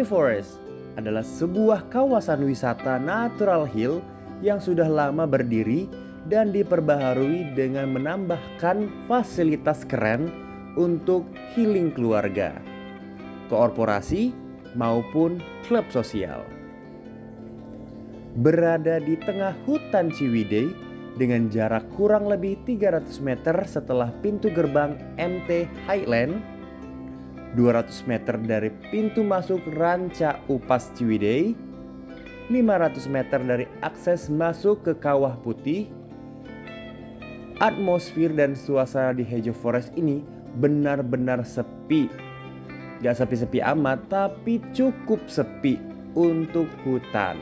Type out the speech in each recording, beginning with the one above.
Forest adalah sebuah kawasan wisata natural hill yang sudah lama berdiri dan diperbaharui dengan menambahkan fasilitas keren untuk healing keluarga, korporasi, maupun klub sosial. Berada di tengah hutan Ciwidey dengan jarak kurang lebih 300 meter setelah pintu gerbang MT Highland, 200 meter dari pintu masuk Ranca Upas Ciwidey, 500 meter dari akses masuk ke Kawah Putih. Atmosfer dan suasana di Hedge Forest ini benar-benar sepi. Gak sepi-sepi amat, tapi cukup sepi untuk hutan.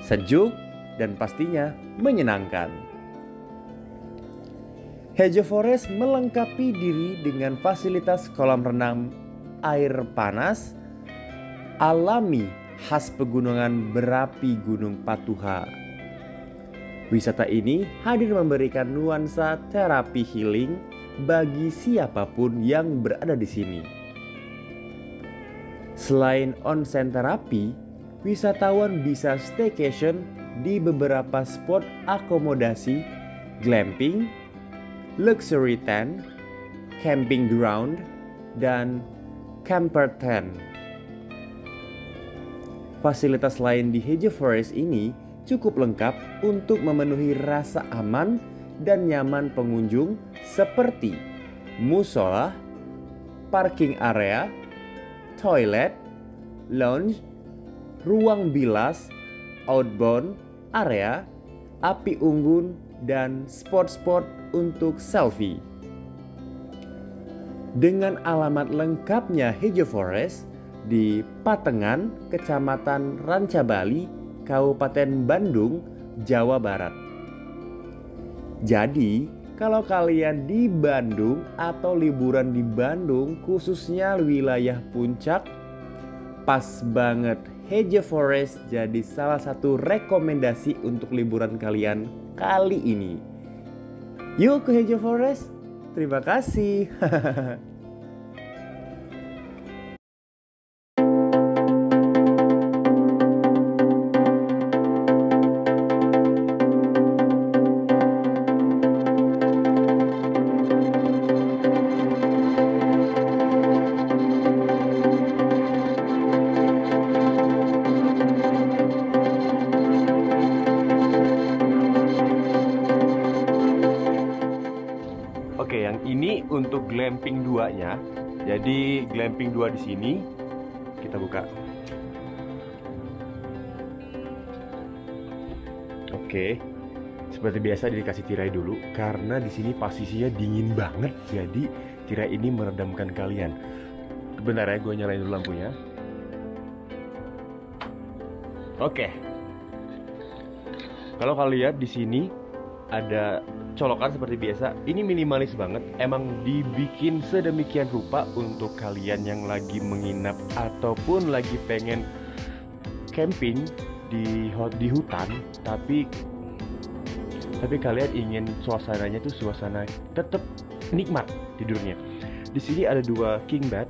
Sejuk dan pastinya menyenangkan. Hedge Forest melengkapi diri dengan fasilitas kolam renang air panas alami khas pegunungan berapi Gunung Patuha. Wisata ini hadir memberikan nuansa terapi healing bagi siapapun yang berada di sini. Selain onsen terapi, wisatawan bisa staycation di beberapa spot akomodasi, glamping, luxury tent, camping ground, dan camper tent. Fasilitas lain di Hedge Forest ini cukup lengkap untuk memenuhi rasa aman dan nyaman pengunjung seperti musola, parking area, toilet, lounge, ruang bilas, outbound area, api unggun, dan spot-spot untuk selfie. Dengan alamat lengkapnya Hedge Forest di Patengan, Kecamatan Ranca Bali, Kabupaten Bandung, Jawa Barat. Jadi, kalau kalian di Bandung atau liburan di Bandung, khususnya wilayah Puncak, pas banget Hedge Forest jadi salah satu rekomendasi untuk liburan kalian kali ini. Yuk ke Hedge Forest. Terima kasih. Oke, yang ini untuk glamping 2-nya. Jadi glamping 2 di sini kita buka. Oke. Seperti biasa dikasih tirai dulu karena di sini posisinya dingin banget. Jadi tirai ini meredamkan kalian. Bentar ya, gue nyalain dulu lampunya. Oke. Kalau kalian lihat di sini ada colokan seperti biasa. Ini minimalis banget. Emang dibikin sedemikian rupa untuk kalian yang lagi menginap ataupun lagi pengen camping di hutan, tapi kalian ingin suasananya tuh suasana tetap nikmat tidurnya. Di sini ada 2 king bed.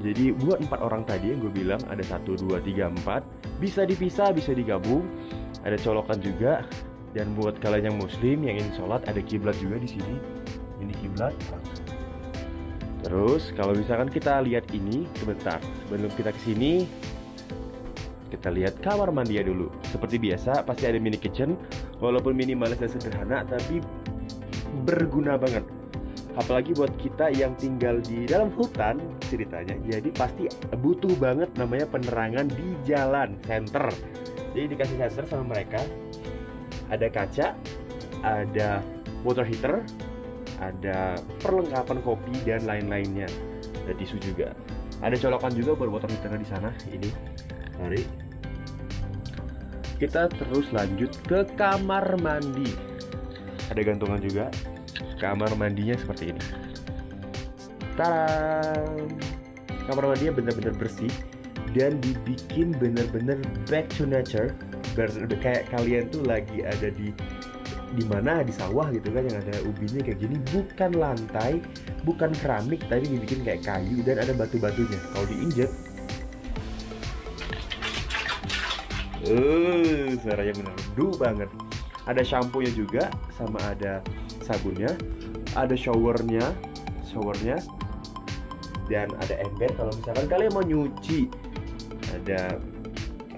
Jadi buat 4 orang tadi yang gue bilang ada 1, 2, 3, 4. Bisa dipisah, bisa digabung. Ada colokan juga. Dan buat kalian yang muslim yang ingin sholat, ada kiblat juga di sini. Ini kiblat. Terus kalau misalkan kita lihat ini, sebentar sebelum kita kesini, kita lihat kamar mandi ya dulu. Seperti biasa pasti ada mini kitchen. Walaupun minimalis dan sederhana, tapi berguna banget. Apalagi buat kita yang tinggal di dalam hutan ceritanya. Jadi pasti butuh banget namanya penerangan di jalan center. Jadi dikasih center sama mereka. Ada kaca, ada water heater, ada perlengkapan kopi dan lain-lainnya. Ada tisu juga. Ada colokan juga buat water heater di sana. Ini, mari. Kita terus lanjut ke kamar mandi. Ada gantungan juga. Kamar mandinya seperti ini. Tada! Kamar mandinya benar-benar bersih dan dibikin benar-benar back to nature. Kayak kalian tuh lagi ada di mana, di sawah gitu kan, yang ada ubinya kayak gini. Bukan lantai, bukan keramik, tapi dibikin kayak kayu dan ada batu-batunya. Kalau diinjek Suaranya merdu banget. Ada shampoo-nya juga, sama ada sabunnya, ada showernya, dan ada ember kalau misalkan kalian mau nyuci. Ada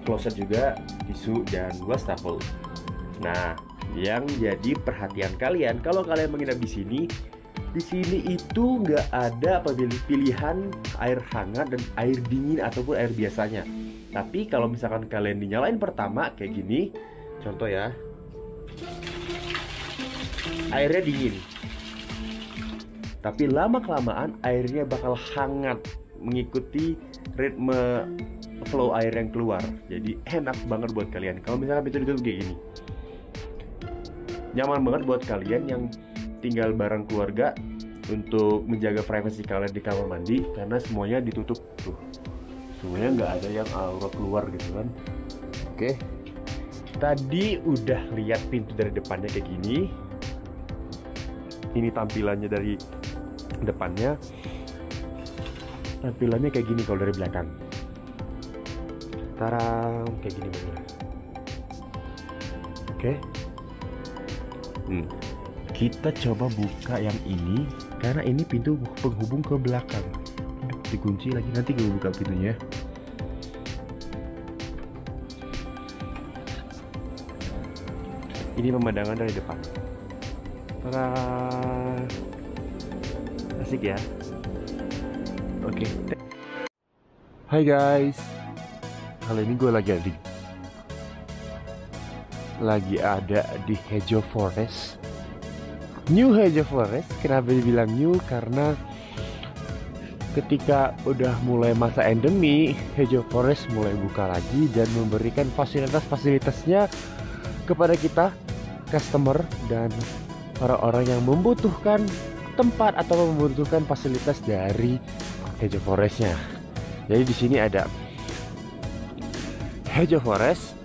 closet juga, tisu, dan wastafel. Nah, yang jadi perhatian kalian kalau kalian menginap di sini itu nggak ada pilihan air hangat dan air dingin ataupun air biasanya. Tapi kalau misalkan kalian dinyalain pertama kayak gini, contoh ya, airnya dingin. Tapi lama-kelamaan airnya bakal hangat mengikuti ritme flow air yang keluar. Jadi enak banget buat kalian kalau misalkan pintu ditutup kayak gini. Nyaman banget buat kalian yang tinggal bareng keluarga untuk menjaga privasi kalian di kamar mandi, karena semuanya ditutup tuh. Semuanya nggak ada yang aura keluar gitu kan. Oke. Tadi udah lihat pintu dari depannya kayak gini. Ini tampilannya dari depannya. Tampilannya kayak gini kalau dari belakang. Tarang, kayak gini bener. Oke. Kita coba buka yang ini, karena ini pintu penghubung ke belakang. Dikunci lagi, nanti gue buka pintunya. Ini pemandangan dari depan. Tada! Asik ya. Oke. Hai guys, kali ini gue lagi ada di Hejo Forest. New Hejo Forest. Kenapa dibilang new? Karena ketika udah mulai masa endemi, Hejo Forest mulai buka lagi dan memberikan fasilitas-fasilitasnya kepada kita, customer, dan orang-orang yang membutuhkan tempat atau membutuhkan fasilitas dari Hejo Forestnya. Jadi di sini ada Hejo Forest,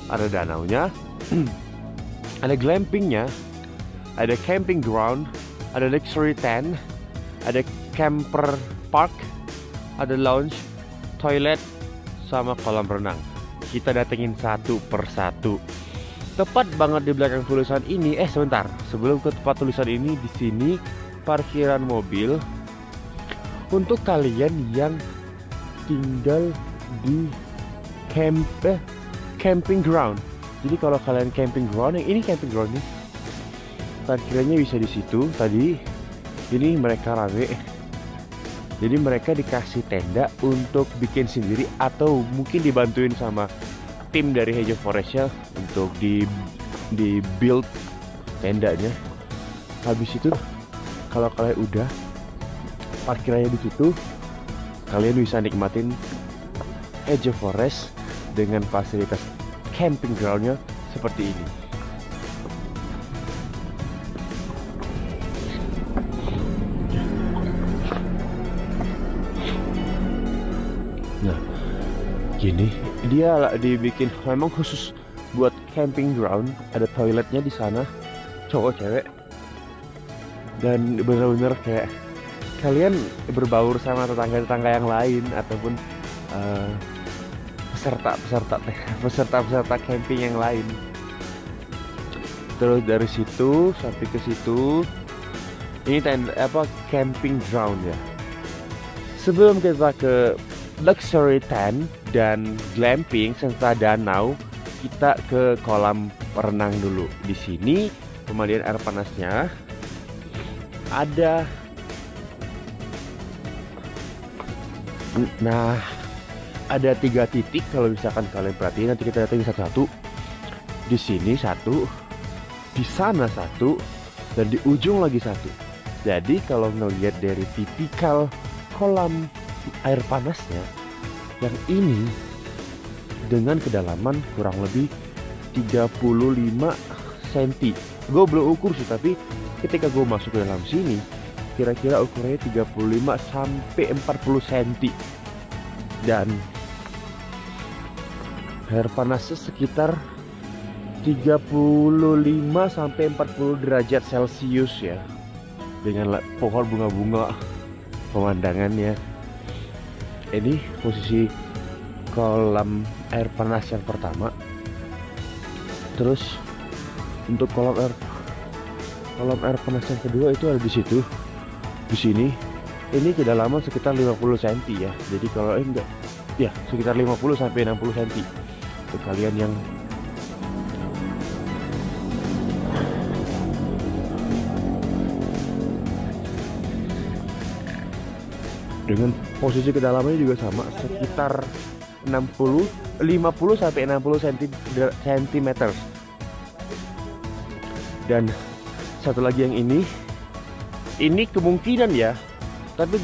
ada danaunya, ada glampingnya, ada camping ground, ada luxury tent, ada camper park, ada lounge, toilet, sama kolam renang. Kita datengin satu persatu. Tepat banget di belakang tulisan ini. Sebentar, sebelum ke tempat tulisan ini, di sini parkiran mobil untuk kalian yang tinggal di camping ground. Jadi kalau kalian camping ground, yang ini camping ground nih, parkirannya bisa di situ. Tadi ini mereka rame, jadi mereka dikasih tenda untuk bikin sendiri atau mungkin dibantuin sama tim dari Hejo Forestnya untuk di build tendanya. Habis itu kalau kalian udah parkirannya di situ, kalian bisa nikmatin Hejo Forest dengan fasilitas camping groundnya seperti ini. Nah, gini dia dibikin memang khusus buat camping ground. Ada toiletnya di sana, cowok cewek, dan bener-bener kayak kalian berbaur sama tetangga-tetangga yang lain ataupun peserta camping yang lain. Terus dari situ sampai ke situ, ini camping ground ya. Sebelum kita ke luxury tent dan glamping serta danau, kita ke kolam renang dulu. Di sini pemandian air panasnya ada. Nah, ada 3 titik kalau misalkan kalian perhatiin. Nanti kita datangin satu-satu. Di sini 1, di sana 1, dan di ujung lagi 1. Jadi kalau ngelihat dari tipikal kolam air panasnya, yang ini dengan kedalaman kurang lebih 35 cm. Gue belum ukur sih, tapi ketika gue masuk ke dalam sini, kira-kira ukurannya 35 sampai 40 cm. Dan air panasnya sekitar 35 sampai 40 derajat Celcius ya. Dengan pohon bunga-bunga, pemandangannya. Ini posisi kolam air panas yang pertama. Terus untuk kolam air panas yang kedua itu ada di situ, di sini. Ini kedalaman sekitar 50 cm ya. Jadi kalau enggak ya sekitar 50 sampai 60 cm. Untuk kalian yang dengan posisi kedalamannya juga sama, sekitar 50 sampai 60 cm. Dan satu lagi yang ini kemungkinan ya, tapi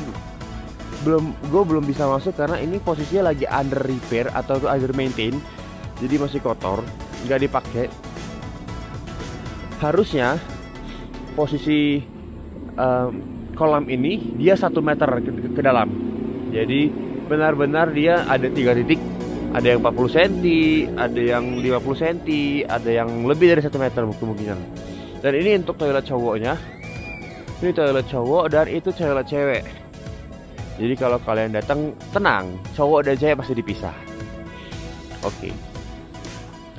gue belum bisa masuk karena ini posisinya lagi under repair atau under maintain, jadi masih kotor, nggak dipakai. Harusnya posisi kolam ini dia 1 meter ke dalam, jadi benar-benar dia ada 3 titik, ada yang 40 cm, ada yang 50 cm, ada yang lebih dari 1 meter kemungkinan. Dan ini untuk toilet cowoknya, ini toilet cowok dan itu toilet cewek. Jadi kalau kalian datang, tenang, cowok dan cewek pasti dipisah. Oke,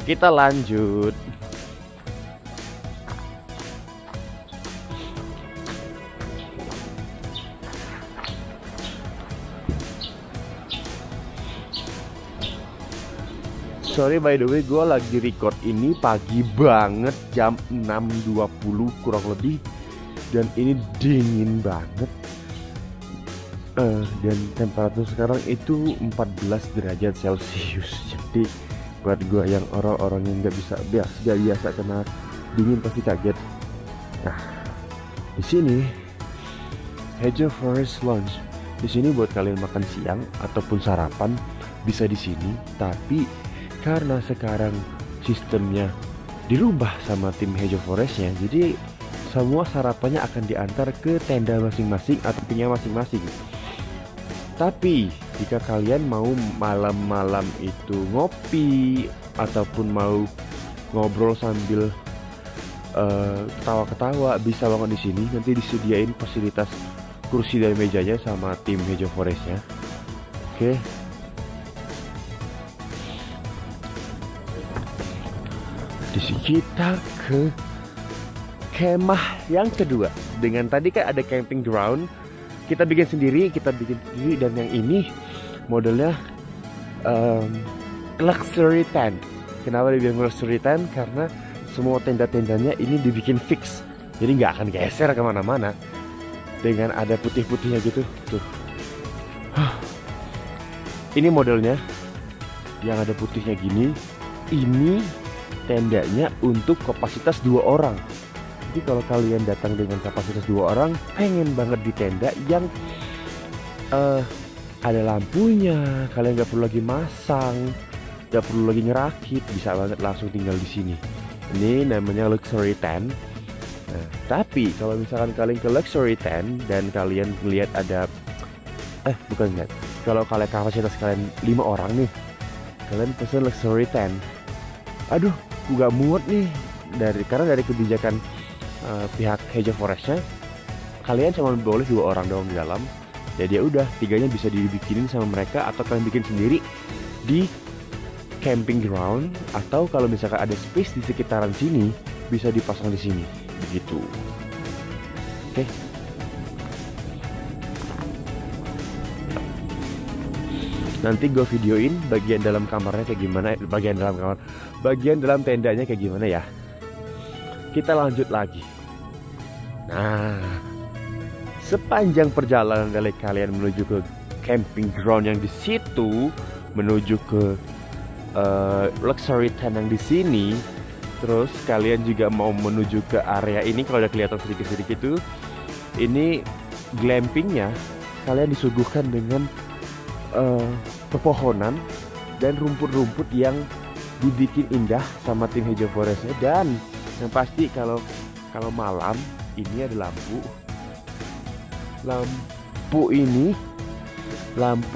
kita lanjut. Sorry by the way, gue lagi record ini pagi banget, jam 6.20 kurang lebih. Dan ini dingin banget. Dan temperatur sekarang itu 14 derajat Celcius. Jadi buat gue yang orang-orang yang nggak biasa kena dingin pasti kaget. Nah, di sini Hedge Forest Lounge. Di sini buat kalian makan siang ataupun sarapan bisa di sini. Tapi karena sekarang sistemnya dirubah sama tim Hedge Forestnya, jadi semua sarapannya akan diantar ke tenda masing-masing atau punya masing-masing. Tapi jika kalian mau malam-malam itu ngopi ataupun mau ngobrol sambil ketawa-ketawa, bisa banget di sini. Nanti disediain fasilitas kursi dan mejanya sama tim Hedge Forestnya. Oke. Di sini kita ke kemah yang kedua. Dengan tadi kan ada camping ground, kita bikin sendiri, dan yang ini modelnya luxury tent. Kenapa dibilang luxury tent? Karena semua tenda-tendanya ini dibikin fix, jadi nggak akan geser kemana-mana. Dengan ada putih-putihnya gitu, tuh. Ini modelnya yang ada putihnya gini. Ini tendanya untuk kapasitas 2 orang. Jadi kalau kalian datang dengan kapasitas 2 orang, pengen banget di tenda yang ada lampunya, kalian nggak perlu lagi masang, nggak perlu lagi ngerakit, bisa banget langsung tinggal di sini. Ini namanya luxury tent. Nah, tapi kalau misalkan kalian ke luxury tent dan kalian lihat ada kalau kalian kapasitas kalian 5 orang nih, kalian pesen luxury tent. Aduh, gak muat nih, karena dari kebijakan pihak Hedge Forestnya, kalian cuma boleh 2 orang doang di dalam. Jadi ya udah, 3-nya bisa dibikinin sama mereka atau kalian bikin sendiri di camping ground, atau kalau misalkan ada space di sekitaran sini bisa dipasang di sini, begitu. Oke. Nanti gue videoin bagian dalam kamarnya kayak gimana, bagian dalam tendanya kayak gimana ya. Kita lanjut lagi. Nah, sepanjang perjalanan dari kalian menuju ke camping ground yang di situ, menuju ke luxury tent yang di sini, terus kalian juga mau menuju ke area ini, kalau udah kelihatan sedikit-sedikit itu, ini glampingnya. Kalian disuguhkan dengan pepohonan dan rumput-rumput yang dibikin indah sama tim Hedge Forestnya. Dan yang pasti kalau malam ini ada lampu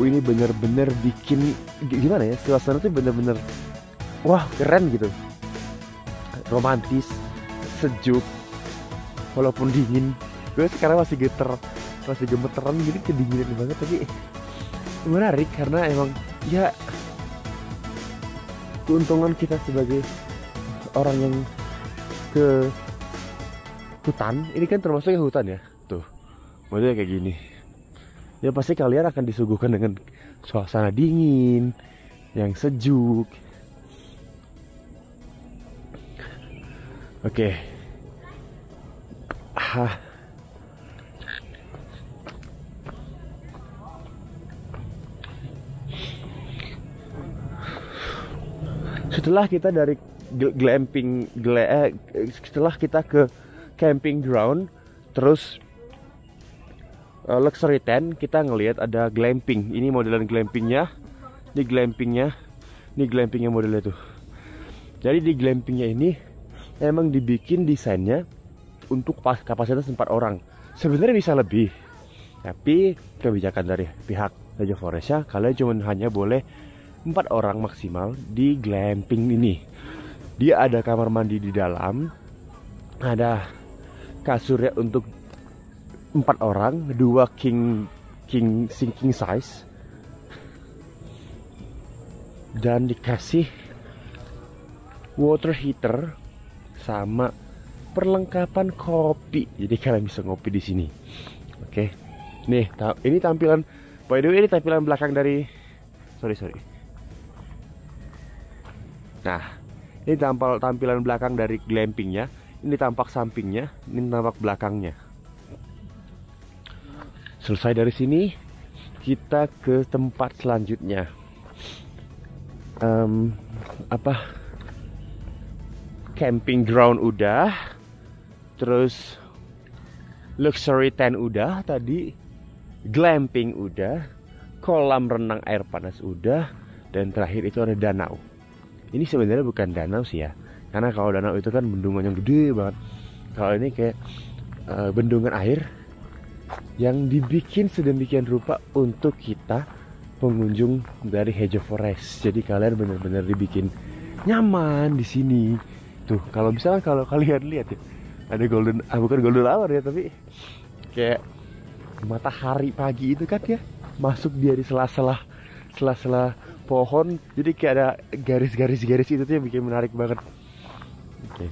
ini bener-bener bikin gimana ya, suasana tuh bener-bener wah keren gitu, romantis, sejuk, walaupun dingin. Gue sekarang masih gemeteran gini, kedinginan banget, tapi menarik karena emang ya keuntungan kita sebagai orang yang ke hutan, ini kan termasuk yang hutan ya, tuh modelnya kayak gini. Ya pasti kalian akan disuguhkan dengan suasana dingin, yang sejuk. Oke. Setelah kita dari setelah kita ke camping ground, terus luxury tent, kita ngelihat ada glamping. Ini modelan glampingnya. Ini glampingnya modelnya tuh. Jadi di glampingnya ini emang dibikin desainnya untuk kapasitas 4 orang. Sebenarnya bisa lebih, tapi kebijakan dari pihak Raja Forest kalian cuma hanya boleh 4 orang maksimal di glamping ini. Dia ada kamar mandi di dalam, ada kasurnya untuk 4 orang, 2 king size, dan dikasih water heater sama perlengkapan kopi. Jadi kalian bisa ngopi di sini. Oke. Nih, ini tampilan, by the way, ini tampilan belakang dari sorry. Nah, ini tampilan belakang dari glampingnya. Ini tampak sampingnya, ini tampak belakangnya. Selesai dari sini, kita ke tempat selanjutnya. Camping ground udah, terus luxury tent udah tadi, glamping udah, kolam renang air panas udah, dan terakhir itu ada danau. Ini sebenarnya bukan danau sih ya, karena kalau danau itu kan bendungan yang gede banget. Kalau ini kayak bendungan air yang dibikin sedemikian rupa untuk kita pengunjung dari Hejo Forest. Jadi kalian benar-benar dibikin nyaman di sini. Tuh, kalau misalnya kalau kalian lihat ya, ada bukan golden hour ya, tapi kayak matahari pagi itu kan ya, masuk dia di sela-sela pohon. Jadi kayak ada garis-garis itu tuh yang bikin menarik banget. Oke.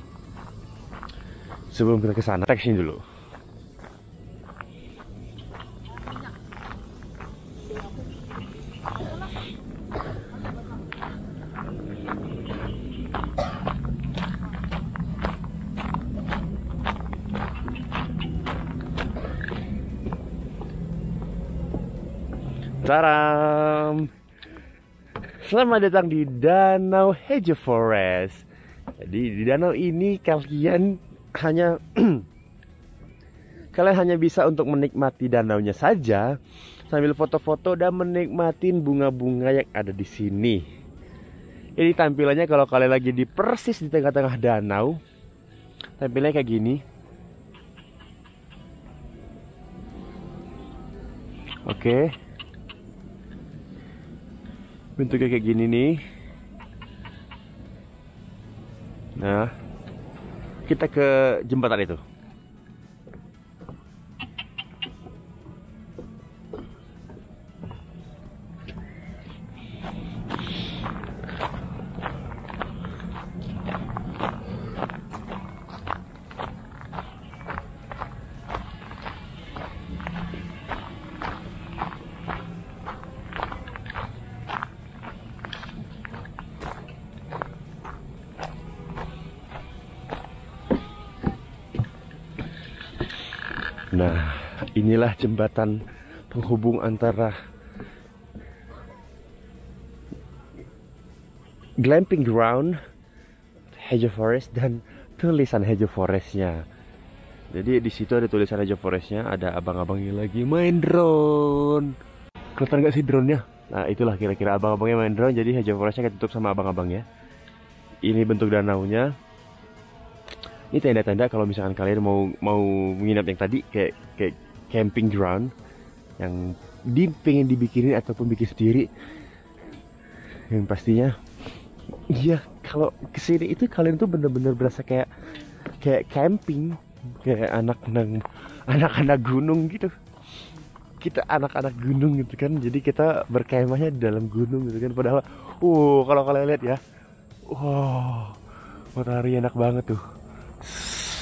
Sebelum kita ke sana, tekstin dulu. Taram! Selamat datang di Danau Hejo Forest. Jadi di danau ini kalian hanya bisa untuk menikmati danaunya saja, sambil foto-foto dan menikmatin bunga-bunga yang ada di sini. Ini tampilannya kalau kalian lagi persis di tengah-tengah danau. Tampilannya kayak gini. Oke. Bentuknya kayak gini nih. Nah, kita ke jembatan itu. Nah, inilah jembatan penghubung antara glamping ground Hejo Forest dan tulisan Hejo Forestnya. Jadi di situ ada tulisan Hejo Forestnya, ada abang-abangnya lagi main drone. Kelihatan nggak sih drone-nya? Nah, itulah kira-kira abang-abangnya main drone. Jadi Hejo Forestnya ketutup sama abang-abangnya. Ini bentuk danaunya. Ini tenda-tenda kalau misalkan kalian mau menginap yang tadi kayak camping ground yang pengen dibikinin ataupun bikin sendiri. Yang pastinya, iya, kalau kesini itu kalian tuh bener-bener berasa kayak camping, kayak anak-anak gunung gitu. Kita anak-anak gunung gitu kan, jadi kita berkemahnya di dalam gunung gitu kan. Padahal, kalau kalian lihat ya, Wow, matahari enak banget tuh.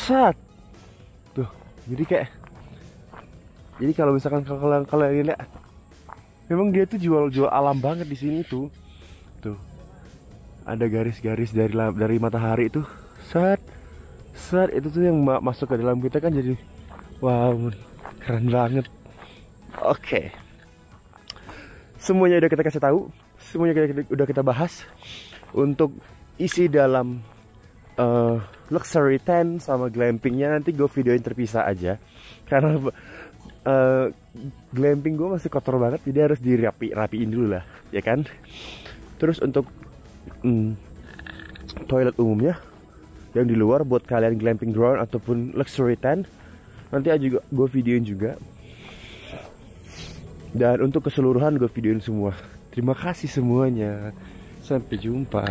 Sat. Tuh, jadi kalau misalkan kalian lihat, memang dia tuh jual alam banget di sini tuh. Tuh, ada garis-garis dari matahari tuh. Sat, sat itu tuh yang masuk ke dalam kita kan jadi, wow, keren banget. Oke, semuanya udah kita kasih tahu, semuanya udah kita bahas. Untuk isi dalam luxury tent sama glampingnya nanti gue videoin terpisah aja, karena glamping gue masih kotor banget, jadi harus rapiin dulu lah, ya kan. Terus untuk toilet umumnya yang di luar buat kalian glamping ground ataupun luxury tent, nanti aja gue videoin juga. Dan untuk keseluruhan gue videoin semua. Terima kasih semuanya. Sampai jumpa.